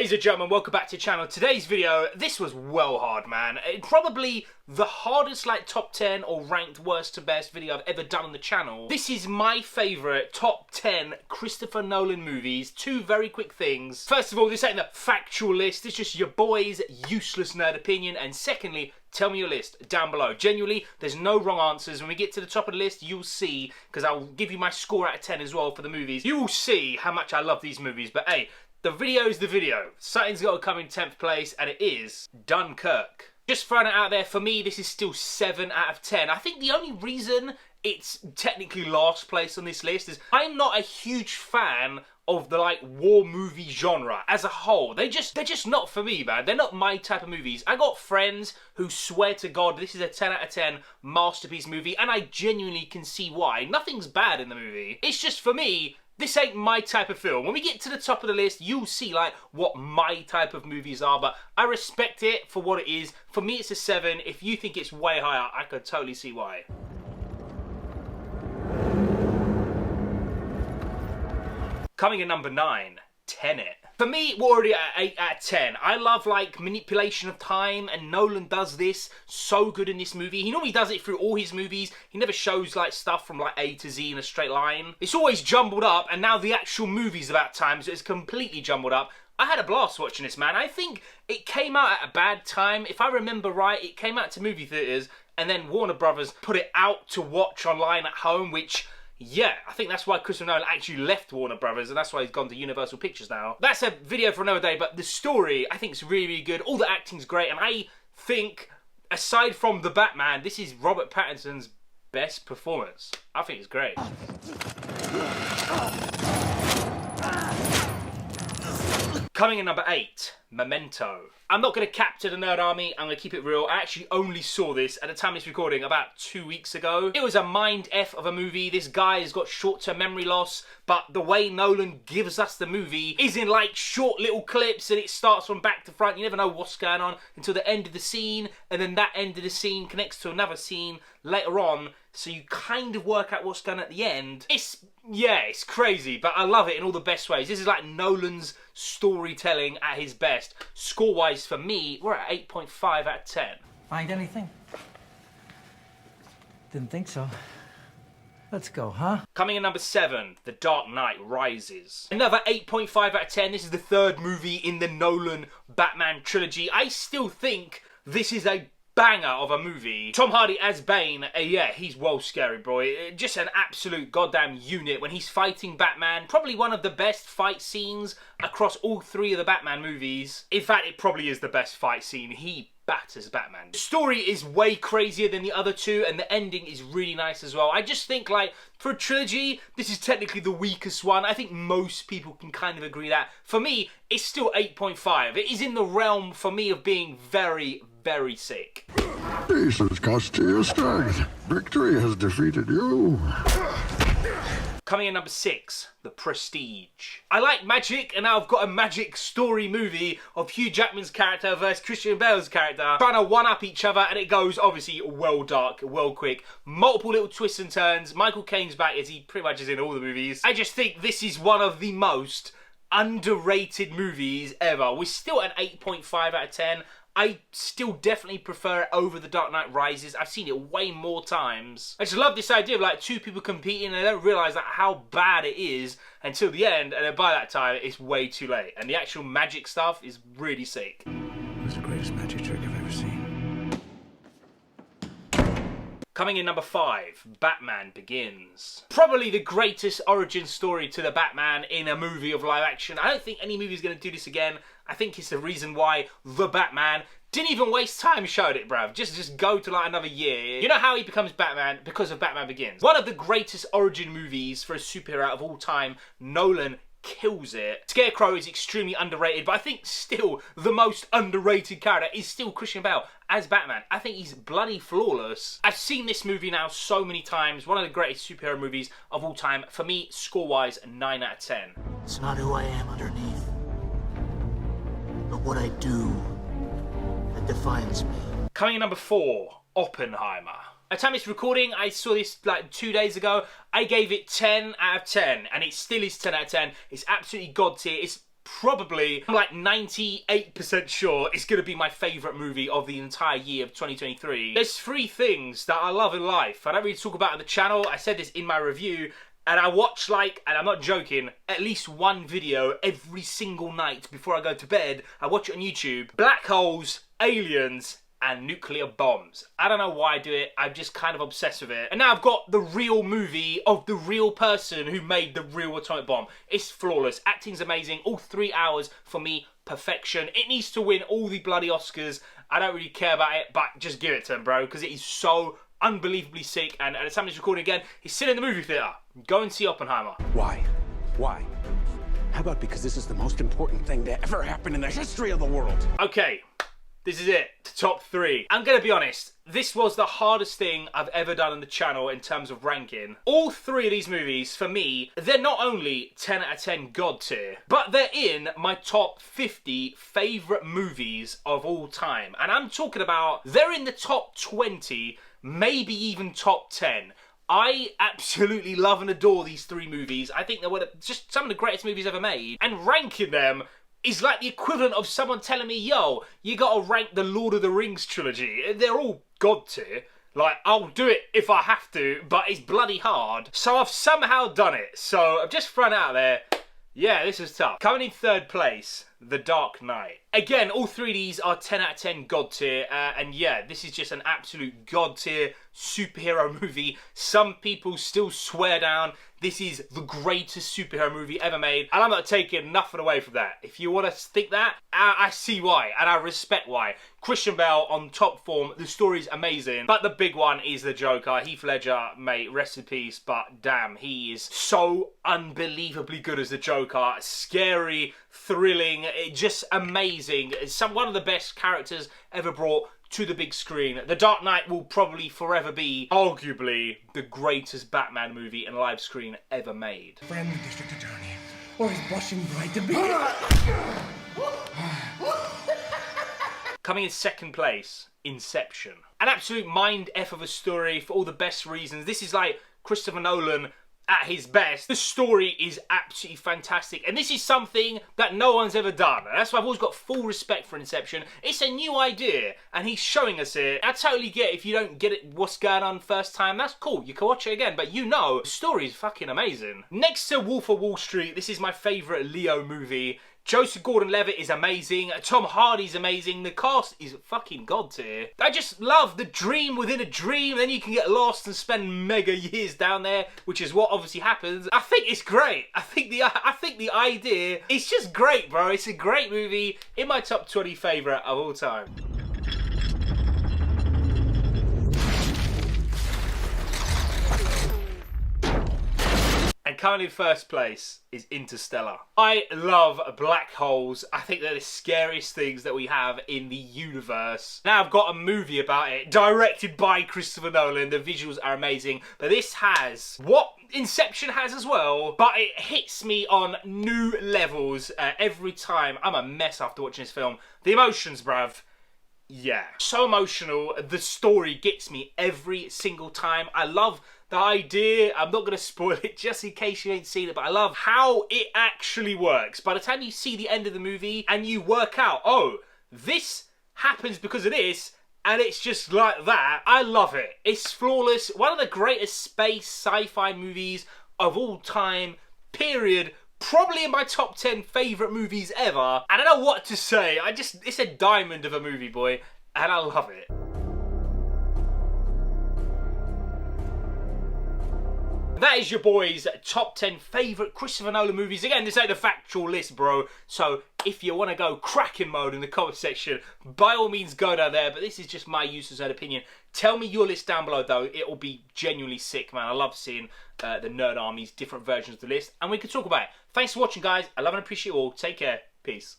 Ladies and gentlemen, welcome back to the channel. Today's video, this was well hard, man. Probably the hardest top 10 or ranked worst to best video I've ever done on the channel. This is my favourite top 10 Christopher Nolan movies. Two very quick things. First of all, this ain't the factual list. It's just your boy's useless nerd opinion. And secondly, tell me your list down below. Genuinely, there's no wrong answers. When we get to the top of the list, you'll see, because I'll give you my score out of 10 as well for the movies. You will see how much I love these movies. But hey, the video is the video. Something's got to come in 10th place, and it is Dunkirk. Just throwing it out there, for me, this is still 7 out of 10. I think the only reason it's technically last place on this list is I'm not a huge fan of the war movie genre as a whole. They're just not for me, man. They're not my type of movies. I got friends who swear to God this is a 10 out of 10 masterpiece movie, and I genuinely can see why. Nothing's bad in the movie. It's just, for me, this ain't my type of film. When we get to the top of the list, you'll see what my type of movies are, but I respect it for what it is. For me, it's a 7. If you think it's way higher, I could totally see why. Coming in number 9, Tenet. For me, we're already at 8 out of 10. I love manipulation of time, and Nolan does this so good in this movie. He normally does it through all his movies. He never shows stuff from A to Z in a straight line. It's always jumbled up, and now the actual movie's about time, so it's completely jumbled up. I had a blast watching this, man. I think it came out at a bad time. If I remember right, it came out to movie theaters, and then Warner Brothers put it out to watch online at home, which, yeah, I think that's why Christopher Nolan actually left Warner Brothers, and that's why he's gone to Universal Pictures now. That's a video for another day, but the story, I think, is really, really good. All the acting's great, and I think, aside from the Batman, this is Robert Pattinson's best performance. I think it's great. Coming in number 8, Memento. I'm not going to capture the nerd army, I'm going to keep it real. I actually only saw this at the time of this recording about 2 weeks ago. It was a mind F of a movie. This guy has got short-term memory loss, but the way Nolan gives us the movie is in short little clips, and it starts from back to front. You never know what's going on until the end of the scene, and then that end of the scene connects to another scene later on, so you kind of work out what's going on at the end. It's crazy, but I love it in all the best ways. This is Nolan's storytelling at his best. Score-wise, for me, we're at 8.5 out of 10. Find anything? Didn't think so. Let's go, huh? Coming in number 7, The Dark Knight Rises. Another 8.5 out of 10. This is the third movie in the Nolan Batman trilogy. I still think this is a banger of a movie. Tom Hardy as Bane, yeah, he's well scary, bro. Just an absolute goddamn unit when he's fighting Batman. Probably one of the best fight scenes across all 3 of the Batman movies. In fact, it probably is the best fight scene. He batters Batman. The story is way crazier than the other 2, and the ending is really nice as well. I just think, for a trilogy, this is technically the weakest one. I think most people can kind of agree that. For me, it's still 8.5. It is in the realm, for me, of being very, very sick. Peace has cost you your strength. Victory has defeated you. Coming in number 6, The Prestige. I like magic, and now I've got a magic story movie of Hugh Jackman's character versus Christian Bale's character trying to one-up each other, and it goes, obviously, well dark, well quick. Multiple little twists and turns. Michael Caine's back, as he pretty much is in all the movies. I just think this is one of the most underrated movies ever. We're still at 8.5 out of 10. I still definitely prefer it over The Dark Knight Rises. I've seen it way more times. I just love this idea of 2 people competing, and they don't realise how bad it is until the end, and then by that time it's way too late. And the actual magic stuff is really sick. It was the greatest magic trick I've ever seen. Coming in number 5, Batman Begins. Probably the greatest origin story to the Batman in a movie of live action. I don't think any movie is going to do this again. I think it's the reason why The Batman didn't even waste time showing it, bruv. Just go to another year. You know how he becomes Batman? Because of Batman Begins. One of the greatest origin movies for a superhero of all time. Nolan kills it. Scarecrow is extremely underrated, but I think still the most underrated character is still Christian Bale as Batman. I think he's bloody flawless. I've seen this movie now so many times. One of the greatest superhero movies of all time. For me, score-wise, 9 out of 10. It's not who I am underneath, but what I do that defines me. Coming in number 4, Oppenheimer. At the time of this recording, I saw this 2 days ago. I gave it 10 out of 10, and it still is 10 out of 10. It's absolutely god tier. It's probably, I'm like 98% sure it's going to be my favourite movie of the entire year of 2023. There's 3 things that I love in life. I don't really talk about on the channel. I said this in my review. And I watch, like, and I'm not joking, at least 1 video every single night before I go to bed. I watch it on YouTube. Black holes, aliens, and nuclear bombs. I don't know why I do it. I'm just kind of obsessed with it. And now I've got the real movie of the real person who made the real atomic bomb. It's flawless. Acting's amazing. All 3 hours, for me, perfection. It needs to win all the bloody Oscars. I don't really care about it, but just give it to him, bro, because it is so unbelievably sick. And at the time he's recording again, he's still in the movie theatre. Go and see Oppenheimer. Why? Why? How about because this is the most important thing to ever happen in the history of the world? Okay, this is it. The top 3. I'm going to be honest. This was the hardest thing I've ever done on the channel in terms of ranking. All 3 of these movies, for me, they're not only 10 out of 10 God tier, but they're in my top 50 favourite movies of all time. And I'm talking about, they're in the top 20, maybe even top 10. I absolutely love and adore these 3 movies. I think they're just some of the greatest movies ever made. And ranking them is like the equivalent of someone telling me, yo, you gotta rank the Lord of the Rings trilogy. They're all God tier. Like, I'll do it if I have to, but it's bloody hard. So I've somehow done it. So I've just thrown it out there. Yeah, this is tough. Coming in 3rd place, The Dark Knight. Again, all 3 of these are 10 out of 10 God tier. And yeah, this is just an absolute God tier superhero movie. Some people still swear down this is the greatest superhero movie ever made, and I'm not taking nothing away from that. If you want to think that, I see why, and I respect why. Christian Bale on top form, the story's amazing, but the big one is the Joker. Heath Ledger, mate, rest in peace, but damn, he is so unbelievably good as the Joker. Scary, thrilling, just amazing. It's one of the best characters ever brought to the big screen. The Dark Knight will probably forever be, arguably, the greatest Batman movie and live screen ever made. Friend the district attorney, or his blushing bride to be. Coming in 2nd place, Inception. An absolute mind F of a story for all the best reasons. This is like Christopher Nolan at his best. The story is absolutely fantastic, and this is something that no one's ever done. And that's why I've always got full respect for Inception. It's a new idea, and he's showing us it. I totally get if you don't get it, what's going on first time, that's cool. You can watch it again, but you know, the story is fucking amazing. Next to Wolf of Wall Street, this is my favourite Leo movie. Joseph Gordon-Levitt is amazing. Tom Hardy's amazing. The cast is fucking God tier. I just love the dream within a dream. Then you can get lost and spend mega years down there, which is what obviously happens. I think it's great. I think the idea is just great, bro. It's a great movie. In my top 20 favourite of all time. And coming in 1st place is Interstellar. I love black holes. I think they're the scariest things that we have in the universe. Now I've got a movie about it, directed by Christopher Nolan. The visuals are amazing. But this has what Inception has as well, but it hits me on new levels every time. I'm a mess after watching this film. The emotions, bruv. Yeah. So emotional. The story gets me every single time. I love the idea. I'm not going to spoil it just in case you ain't seen it, but I love how it actually works. By the time you see the end of the movie and you work out, oh, this happens because of this, and it's just like that. I love it. It's flawless. One of the greatest space sci-fi movies of all time, period. Probably in my top 10 favourite movies ever. I don't know what to say. It's a diamond of a movie, boy, and I love it. That is your boys' top 10 favourite Christopher Nolan movies. Again, this ain't the factual list, bro. So if you want to go cracking mode in the comment section, by all means go down there. But this is just my user's own opinion. Tell me your list down below, though. It will be genuinely sick, man. I love seeing the Nerd Army's different versions of the list. And we can talk about it. Thanks for watching, guys. I love and appreciate you all. Take care. Peace.